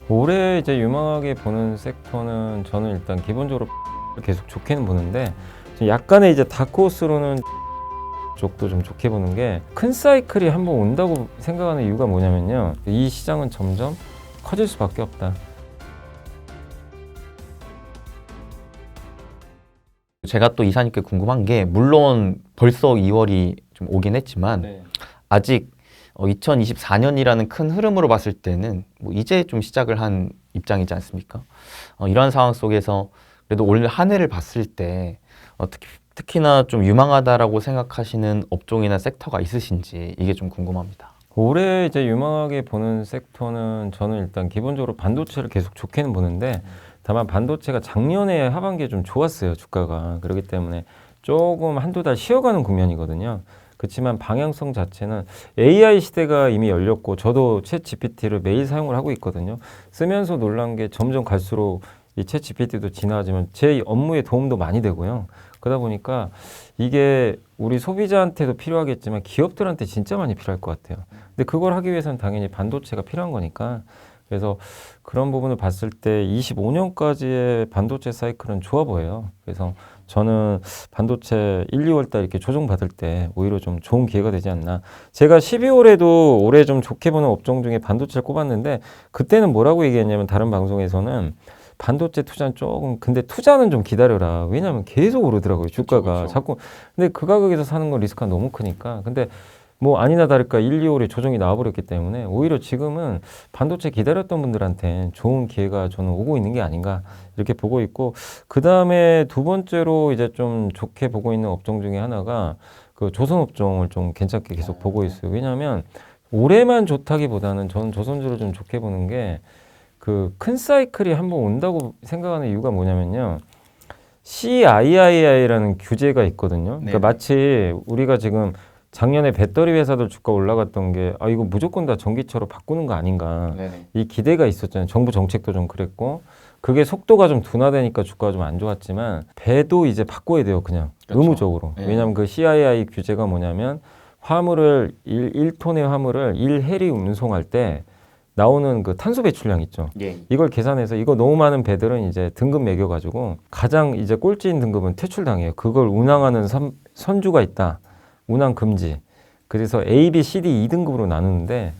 올해 이제 유망하게 보는 섹터는 저는 일단 기본적으로 계속 좋게는 보는데 좀 약간의 이제 다크호스로는 쪽도 좀 좋게 보는 게 큰 사이클이 한번 온다고 생각하는 이유가 뭐냐면요. 이 시장은 점점 커질 수밖에 없다. 제가 또 이사님께 궁금한 게 물론 벌써 2월이 좀 오긴 했지만 아직 2024년이라는 큰 흐름으로 봤을 때는 뭐 이제 좀 시작을 한 입장이지 않습니까? 이러한 상황 속에서 그래도 올 한 해를 봤을 때 특히나 좀 유망하다라고 생각하시는 업종이나 섹터가 있으신지 이게 좀 궁금합니다. 올해 이제 유망하게 보는 섹터는 저는 일단 기본적으로 반도체를 계속 좋게는 보는데 다만 반도체가 작년에 하반기에 좀 좋았어요, 주가가. 그렇기 때문에 조금 한두 달 쉬어가는 국면이거든요. 그렇지만 방향성 자체는 AI 시대가 이미 열렸고 저도 챗 GPT를 매일 사용을 하고 있거든요. 쓰면서 놀란 게 점점 갈수록 이 챗 GPT도 진화하지만 제 업무에 도움도 많이 되고요. 그러다 보니까 이게 우리 소비자한테도 필요하겠지만 기업들한테 진짜 많이 필요할 것 같아요. 근데 그걸 하기 위해서는 당연히 반도체가 필요한 거니까 그래서 그런 부분을 봤을 때 25년까지의 반도체 사이클은 좋아 보여요. 그래서 저는 반도체 1, 2월 달 이렇게 조정받을 때 오히려 좀 좋은 기회가 되지 않나. 제가 12월에도 올해 좀 좋게 보는 업종 중에 반도체를 꼽았는데 그때는 뭐라고 얘기했냐면 다른 방송에서는 반도체 투자는 조금 근데 투자는 좀 기다려라. 왜냐하면 계속 오르더라고요. 주가가. 그쵸. 자꾸 근데 그 가격에서 사는 건 리스크가 너무 크니까. 근데 뭐 아니나 다를까 1, 2월에 조정이 나와버렸기 때문에 오히려 지금은 반도체 기다렸던 분들한테 좋은 기회가 저는 오고 있는 게 아닌가 이렇게 보고 있고 그 다음에 두 번째로 이제 좀 좋게 보고 있는 업종 중에 하나가 그 조선업종을 좀 괜찮게 계속 보고 있어요. 왜냐하면 올해만 좋다기보다는 저는 조선주를 좀 좋게 보는 게 그 큰 사이클이 한번 온다고 생각하는 이유가 뭐냐면요. CII라는 규제가 있거든요. 그러니까 마치 우리가 지금 작년에 배터리 회사들 주가 올라갔던 게 아 이거 무조건 다 전기차로 바꾸는 거 아닌가 이 기대가 있었잖아요. 정부 정책도 좀 그랬고 그게 속도가 좀 둔화되니까 주가가 좀 안 좋았지만 배도 이제 바꿔야 돼요. 그냥 그렇죠. 의무적으로. 왜냐하면 그 CII 규제가 뭐냐면 화물을 1톤의 화물을 1해리 운송할 때 나오는 그 탄소 배출량 있죠. 이걸 계산해서 이거 너무 많은 배들은 이제 등급 매겨가지고 가장 이제 꼴찌인 등급은 퇴출당해요. 그걸 운항하는 선주가 있다. 운항 금지. 그래서 A, B, C, D 2등급으로 나누는데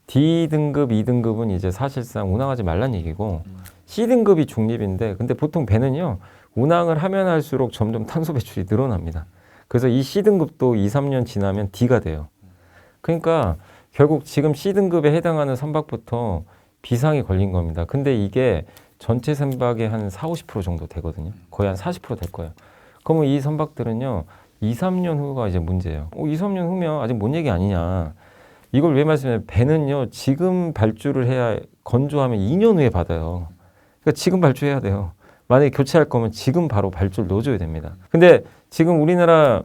D등급, 2등급은 이제 사실상 운항하지 말란 얘기고 C등급이 중립인데 근데 보통 배는요. 운항을 하면 할수록 점점 탄소 배출이 늘어납니다. 그래서 이 C등급도 2, 3년 지나면 D가 돼요. 그러니까 결국 지금 C등급에 해당하는 선박부터 비상이 걸린 겁니다. 근데 이게 전체 선박의 한 4, 50% 정도 되거든요. 거의 한 40%될 거예요. 그러면 이 선박들은요. 2, 3년 후가 이제 문제예요. 2, 3년 후면 아직 뭔 얘기 아니냐. 이걸 왜 말씀해요? 배는요. 지금 발주를 해야 건조하면 2년 후에 받아요. 그러니까 지금 발주해야 돼요. 만약에 교체할 거면 지금 바로 발주를 넣어줘야 됩니다. 근데 지금 우리나라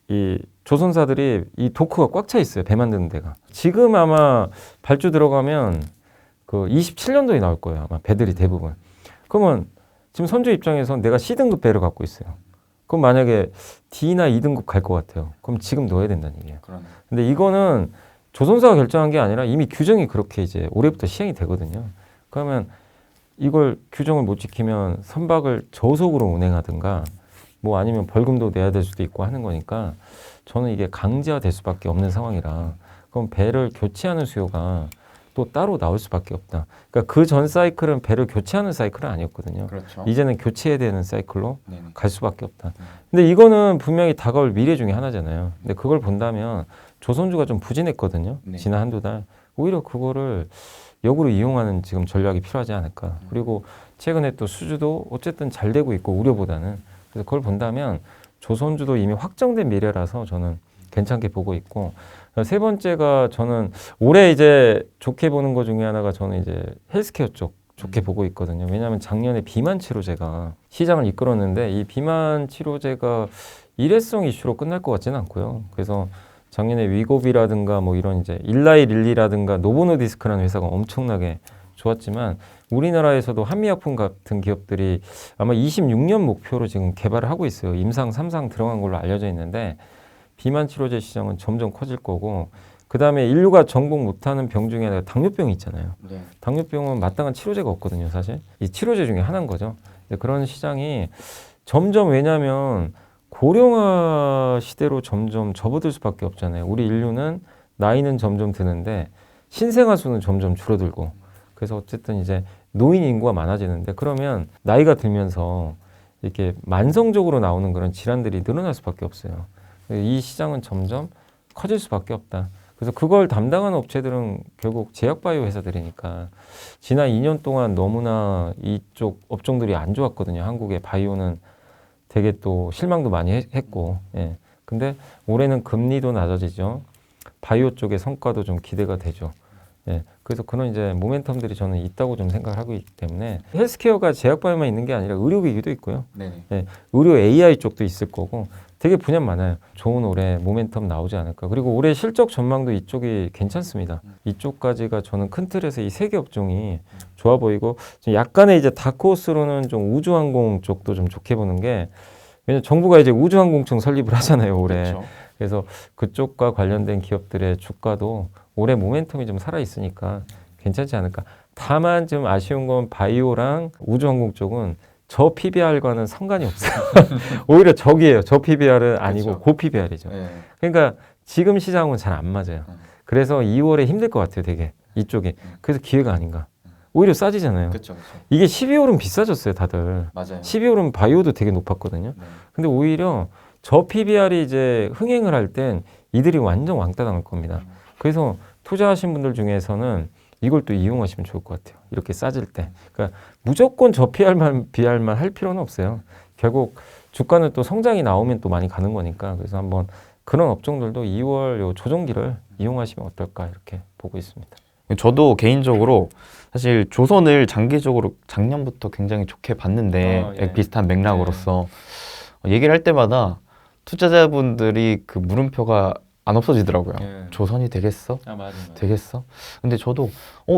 이 조선사들이 이 도크가 꽉 차 있어요. 배 만드는 데가. 지금 아마 발주 들어가면 그 27년도에 나올 거예요. 아마 배들이 대부분. 그러면 지금 선주 입장에선 내가 C등급 배를 갖고 있어요. 그럼 만약에 D나 2등급 갈 것 같아요. 그럼 지금 넣어야 된다는 얘기예요. 근데 이거는 조선사가 결정한 게 아니라 이미 규정이 그렇게 이제 올해부터 시행이 되거든요. 그러면 이걸 규정을 못 지키면 선박을 저속으로 운행하든가 뭐 아니면 벌금도 내야 될 수도 있고 하는 거니까 저는 이게 강제화 될 수밖에 없는 상황이라 그럼 배를 교체하는 수요가 또 따로 나올 수밖에 없다. 그러니까 그 전 사이클은 배를 교체하는 사이클은 아니었거든요. 그렇죠. 이제는 교체해야 되는 사이클로 갈 수밖에 없다. 근데 이거는 분명히 다가올 미래 중에 하나잖아요. 근데 그걸 본다면 조선주가 좀 부진했거든요. 지난 한두 달. 오히려 그거를 역으로 이용하는 지금 전략이 필요하지 않을까. 그리고 최근에 또 수주도 어쨌든 잘 되고 있고 우려보다는. 그래서 그걸 본다면 조선주도 이미 확정된 미래라서 저는 괜찮게 보고 있고 세 번째가 저는 올해 이제 좋게 보는 것 중에 하나가 저는 이제 헬스케어 쪽 좋게 보고 있거든요. 왜냐하면 작년에 비만 치료제가 시장을 이끌었는데 이 비만 치료제가 일회성 이슈로 끝날 것 같지는 않고요. 그래서 작년에 위고비라든가 뭐 이런 이제 일라이 릴리라든가 노보노디스크라는 회사가 엄청나게 좋았지만 우리나라에서도 한미약품 같은 기업들이 아마 26년 목표로 지금 개발을 하고 있어요. 임상 3상 들어간 걸로 알려져 있는데 비만 치료제 시장은 점점 커질 거고 그 다음에 인류가 정복 못하는 병 중에 하나가 당뇨병이 있잖아요. 네. 당뇨병은 마땅한 치료제가 없거든요, 사실. 이 치료제 중에 하나인 거죠. 근데 그런 시장이 점점 왜냐하면 고령화 시대로 점점 접어들 수밖에 없잖아요. 우리 인류는 나이는 점점 드는데 신생아 수는 점점 줄어들고 그래서 어쨌든 이제 노인 인구가 많아지는데 그러면 나이가 들면서 이렇게 만성적으로 나오는 그런 질환들이 늘어날 수밖에 없어요. 이 시장은 점점 커질 수밖에 없다. 그래서 그걸 담당하는 업체들은 결국 제약바이오 회사들이니까 지난 2년 동안 너무나 이쪽 업종들이 안 좋았거든요. 한국의 바이오는 되게 또 실망도 많이 했고, 예. 근데 올해는 금리도 낮아지죠. 바이오 쪽의 성과도 좀 기대가 되죠. 예. 그래서 그런 이제 모멘텀들이 저는 있다고 좀 생각을 하고 있기 때문에 헬스케어가 제약바이오만 있는 게 아니라 의료기기도 있고요. 예. 의료 AI 쪽도 있을 거고 되게 분야 많아요. 좋은 올해 모멘텀 나오지 않을까. 그리고 올해 실적 전망도 이쪽이 괜찮습니다. 이쪽까지가 저는 큰 틀에서 이 세 개 업종이 좋아 보이고 좀 약간의 이제 다크호스로는 좀 우주항공 쪽도 좀 좋게 보는 게 왜냐면 정부가 이제 우주항공청 설립을 하잖아요 올해. 그렇죠. 그래서 그쪽과 관련된 기업들의 주가도 올해 모멘텀이 좀 살아 있으니까 괜찮지 않을까. 다만 좀 아쉬운 건 바이오랑 우주항공 쪽은 저 PBR과는 상관이 없어요. 오히려 적이에요. 저 PBR은 아니고 그렇죠. 고 PBR이죠. 네. 그러니까 지금 시장은 잘 안 맞아요. 그래서 2월에 힘들 것 같아요, 되게 이쪽에. 그래서 기회가 아닌가. 오히려 싸지잖아요. 그렇죠. 이게 12월은 비싸졌어요, 다들. 맞아요. 12월은 바이오도 되게 높았거든요. 네. 근데 오히려 저 PBR이 이제 흥행을 할 땐 이들이 완전 왕따 당할 겁니다. 그래서 투자하신 분들 중에서는 이걸 또 이용하시면 좋을 것 같아요. 이렇게 싸질 때. 그러니까 무조건 저 BR만 할 필요는 없어요. 결국 주가는 또 성장이 나오면 또 많이 가는 거니까. 그래서 한번 그런 업종들도 2월 요 조정기를 이용하시면 어떨까 이렇게 보고 있습니다. 저도 개인적으로 사실 조선을 장기적으로 작년부터 굉장히 좋게 봤는데 예. 비슷한 맥락으로서 얘기를 할 때마다 투자자분들이 그 물음표가 안 없어지더라고요. 예. 조선이 되겠어? 맞아요. 되겠어? 근데 저도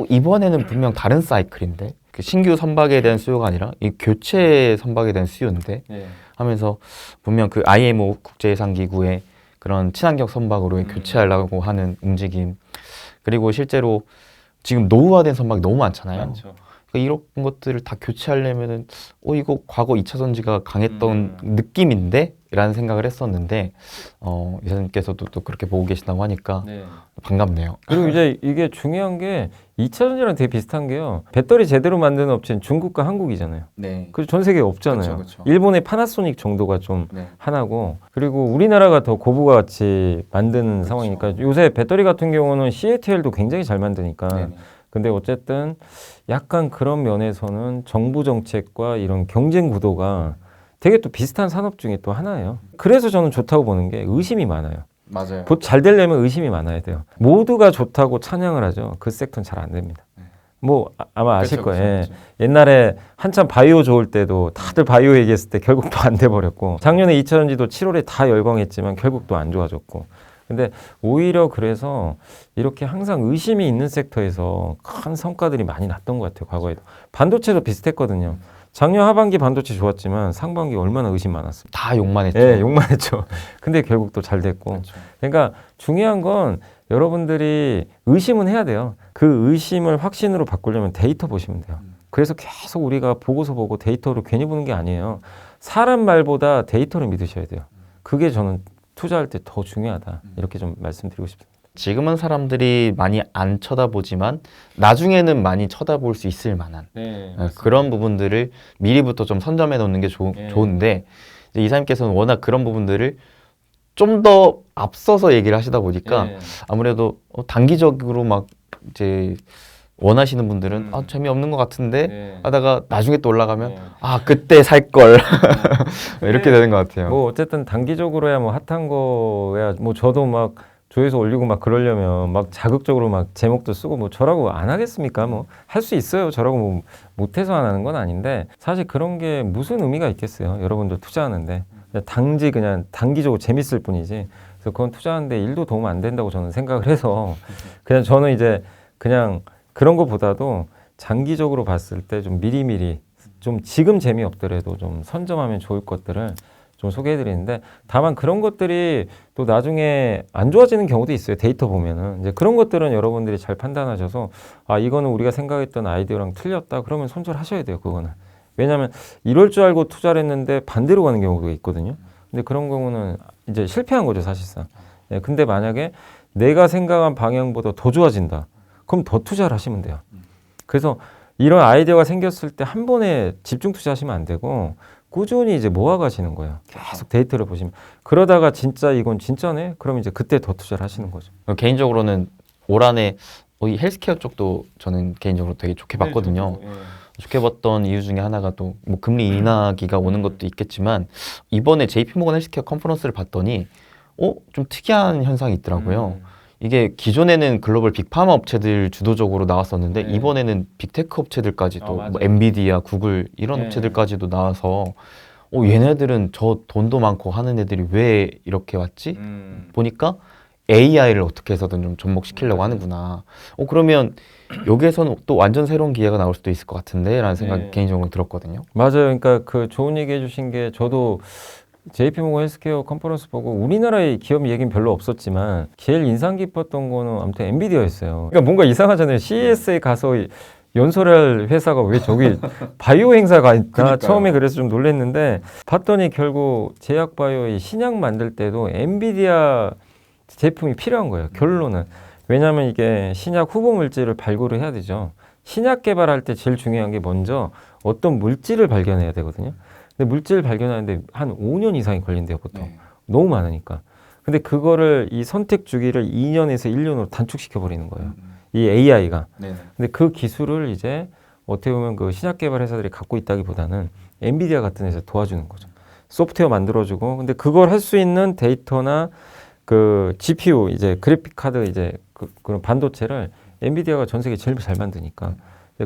이번에는 분명 다른 사이클인데 그 신규 선박에 대한 수요가 아니라 이 교체 선박에 대한 수요인데 예. 하면서 분명 그 IMO 국제해상기구의 그런 친환경 선박으로 교체하려고 하는 움직임 그리고 실제로 지금 노후화된 선박이 너무 많잖아요. 많죠. 그러니까 이런 것들을 다 교체하려면은 이거 과거 2차 전지가 강했던 느낌인데? 라는 생각을 했었는데 이사님께서도 또 그렇게 보고 계신다고 하니까 네. 반갑네요. 그리고 이제 이게 중요한 게 2차 전지랑 되게 비슷한 게요. 배터리 제대로 만드는 업체는 중국과 한국이잖아요. 네. 그래서 전 세계에 없잖아요. 그쵸. 일본의 파나소닉 정도가 좀 네. 하나고 그리고 우리나라가 더 고부가 같이 만드는 상황이니까 요새 배터리 같은 경우는 CATL도 굉장히 잘 만드니까 네네. 근데 어쨌든 약간 그런 면에서는 정부 정책과 이런 경쟁 구도가 되게 또 비슷한 산업 중에 또 하나예요. 그래서 저는 좋다고 보는 게 의심이 많아요. 맞아요. 잘 되려면 의심이 많아야 돼요. 모두가 좋다고 찬양을 하죠. 그 섹터는 잘 안 됩니다. 뭐 아마 아실 그쵸, 거예요. 그쵸. 옛날에 한참 바이오 좋을 때도 다들 바이오 얘기했을 때 결국 또 안 돼버렸고 작년에 2차전지도 7월에 다 열광했지만 결국 또 안 좋아졌고 근데 오히려 그래서 이렇게 항상 의심이 있는 섹터에서 큰 성과들이 많이 났던 것 같아요. 과거에도. 반도체도 비슷했거든요. 작년 하반기 반도체 좋았지만 상반기 얼마나 의심 많았습니다. 다 욕만 했죠. 예, 욕만 했죠. 근데 결국 또 잘 됐고. 그렇죠. 그러니까 중요한 건 여러분들이 의심은 해야 돼요. 그 의심을 확신으로 바꾸려면 데이터 보시면 돼요. 그래서 계속 우리가 보고서 보고 데이터로 괜히 보는 게 아니에요. 사람 말보다 데이터를 믿으셔야 돼요. 그게 저는 투자할 때 더 중요하다. 이렇게 좀 말씀드리고 싶습니다. 지금은 사람들이 많이 안 쳐다보지만 나중에는 많이 쳐다볼 수 있을 만한 그런 부분들을 미리부터 좀 선점해 놓는 게 좋은데 이제 이사님께서는 워낙 그런 부분들을 좀 더 앞서서 얘기를 하시다 보니까 아무래도 단기적으로 막 이제 원하시는 분들은 재미없는 것 같은데 하다가 나중에 또 올라가면 그때 살 걸 이렇게 되는 것 같아요. 뭐 어쨌든 단기적으로야 뭐 핫한 거야 뭐 저도 막 조회수 올리고 막 그러려면 막 자극적으로 막 제목도 쓰고 뭐 저라고 안 하겠습니까? 뭐 할 수 있어요. 저라고 뭐 못해서 안 하는 건 아닌데 사실 그런 게 무슨 의미가 있겠어요. 여러분들 투자하는데 그냥 단기적으로 재밌을 뿐이지. 그래서 그건 투자하는데 일도 도움 안 된다고 저는 생각을 해서 그냥 저는 이제 그냥 그런 것보다도 장기적으로 봤을 때 좀 미리미리 좀 지금 재미없더라도 좀 선점하면 좋을 것들을 좀 소개해드리는데 다만 그런 것들이 또 나중에 안 좋아지는 경우도 있어요. 데이터 보면은 이제 그런 것들은 여러분들이 잘 판단하셔서 아 이거는 우리가 생각했던 아이디어랑 틀렸다 그러면 손절하셔야 돼요. 그거는 왜냐하면 이럴 줄 알고 투자를 했는데 반대로 가는 경우가 있거든요. 근데 그런 경우는 이제 실패한 거죠 사실상. 예, 근데 만약에 내가 생각한 방향보다 더 좋아진다. 그럼 더 투자를 하시면 돼요. 그래서 이런 아이디어가 생겼을 때 한 번에 집중 투자하시면 안 되고 꾸준히 이제 모아가시는 거예요. 계속 데이터를 보시면. 그러다가 진짜 이건 진짜네? 그럼 이제 그때 더 투자를 하시는 거죠. 개인적으로는 올 한해 이 헬스케어 쪽도 저는 개인적으로 되게 좋게 봤거든요. 좋게 봤던 이유 중에 하나가 또 뭐 금리 인하기가 오는 것도 있겠지만 이번에 JP모건 헬스케어 컨퍼런스를 봤더니 좀 특이한 현상이 있더라고요. 이게 기존에는 글로벌 빅파마 업체들 주도적으로 나왔었는데 이번에는 빅테크 업체들까지도 뭐 엔비디아, 구글 이런 업체들까지도 나와서 얘네들은 저 돈도 많고 하는 애들이 왜 이렇게 왔지? 보니까 AI를 어떻게 해서든 좀 접목시키려고 하는구나. 그러면 여기에서는 또 완전 새로운 기회가 나올 수도 있을 것 같은데 라는 생각이 개인적으로 들었거든요. 맞아요. 그러니까 그 좋은 얘기 해주신 게 저도 JP모건 헬스케어 컨퍼런스 보고 우리나라의 기업 얘기는 별로 없었지만 제일 인상 깊었던 거는 아무튼 엔비디아였어요. 그러니까 뭔가 이상하잖아요. CES에 가서 연설할 회사가 왜 저기 바이오 행사가 있나 그러니까요. 처음에 그래서 좀 놀랐는데 봤더니 결국 제약 바이오의 신약 만들 때도 엔비디아 제품이 필요한 거예요. 결론은. 왜냐하면 이게 신약 후보 물질을 발굴을 해야 되죠. 신약 개발할 때 제일 중요한 게 먼저 어떤 물질을 발견해야 되거든요. 근데 물질을 발견하는데 한 5년 이상이 걸린대요, 보통. 너무 많으니까. 근데 그거를 이 선택 주기를 2년에서 1년으로 단축시켜 버리는 거예요. 이 AI가. 근데 그 기술을 이제 어떻게 보면 그 신약 개발 회사들이 갖고 있다기보다는 엔비디아 같은 회사 도와주는 거죠. 소프트웨어 만들어주고. 근데 그걸 할 수 있는 데이터나 그 GPU 이제 그래픽 카드 이제 그런 반도체를 엔비디아가 전 세계 제일 잘 만드니까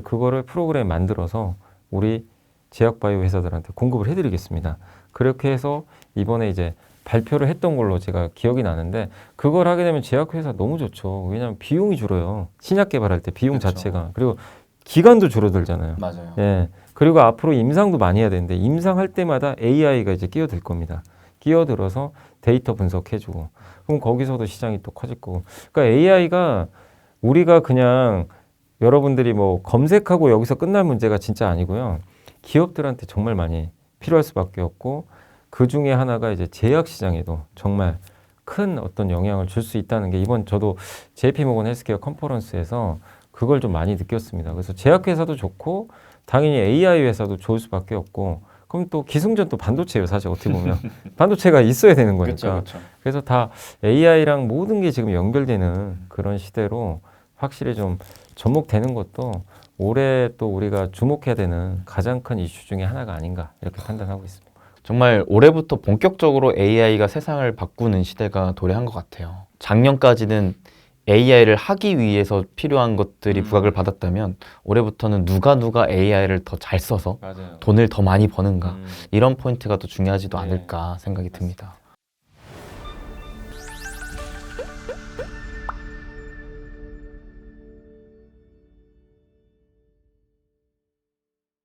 그거를 프로그램 만들어서 우리 제약바이오 회사들한테 공급을 해드리겠습니다. 그렇게 해서 이번에 이제 발표를 했던 걸로 제가 기억이 나는데 그걸 하게 되면 제약회사 너무 좋죠. 왜냐하면 비용이 줄어요. 신약 개발할 때 비용 그쵸. 자체가. 그리고 기간도 줄어들잖아요. 맞아요. 예. 그리고 앞으로 임상도 많이 해야 되는데 임상할 때마다 AI가 이제 끼어들 겁니다. 끼어들어서 데이터 분석해주고 그럼 거기서도 시장이 또 커질 거고. 그러니까 AI가 우리가 그냥 여러분들이 뭐 검색하고 여기서 끝날 문제가 진짜 아니고요. 기업들한테 정말 많이 필요할 수밖에 없고 그 중에 하나가 이제 제약 시장에도 정말 큰 어떤 영향을 줄 수 있다는 게 이번 저도 JP모건 헬스케어 컨퍼런스에서 그걸 좀 많이 느꼈습니다. 그래서 제약회사도 좋고 당연히 AI 회사도 좋을 수밖에 없고 그럼 또 기승전 또 반도체예요. 사실 어떻게 보면 반도체가 있어야 되는 거니까. 그쵸. 그래서 다 AI랑 모든 게 지금 연결되는 그런 시대로 확실히 좀 접목되는 것도 올해 또 우리가 주목해야 되는 가장 큰 이슈 중에 하나가 아닌가 이렇게 판단하고 있습니다. 정말 올해부터 본격적으로 AI가 세상을 바꾸는 시대가 도래한 것 같아요. 작년까지는 AI를 하기 위해서 필요한 것들이 부각을 받았다면 올해부터는 누가 AI를 더 잘 써서 맞아요. 돈을 더 많이 버는가 이런 포인트가 더 중요하지도 않을까 생각이 듭니다.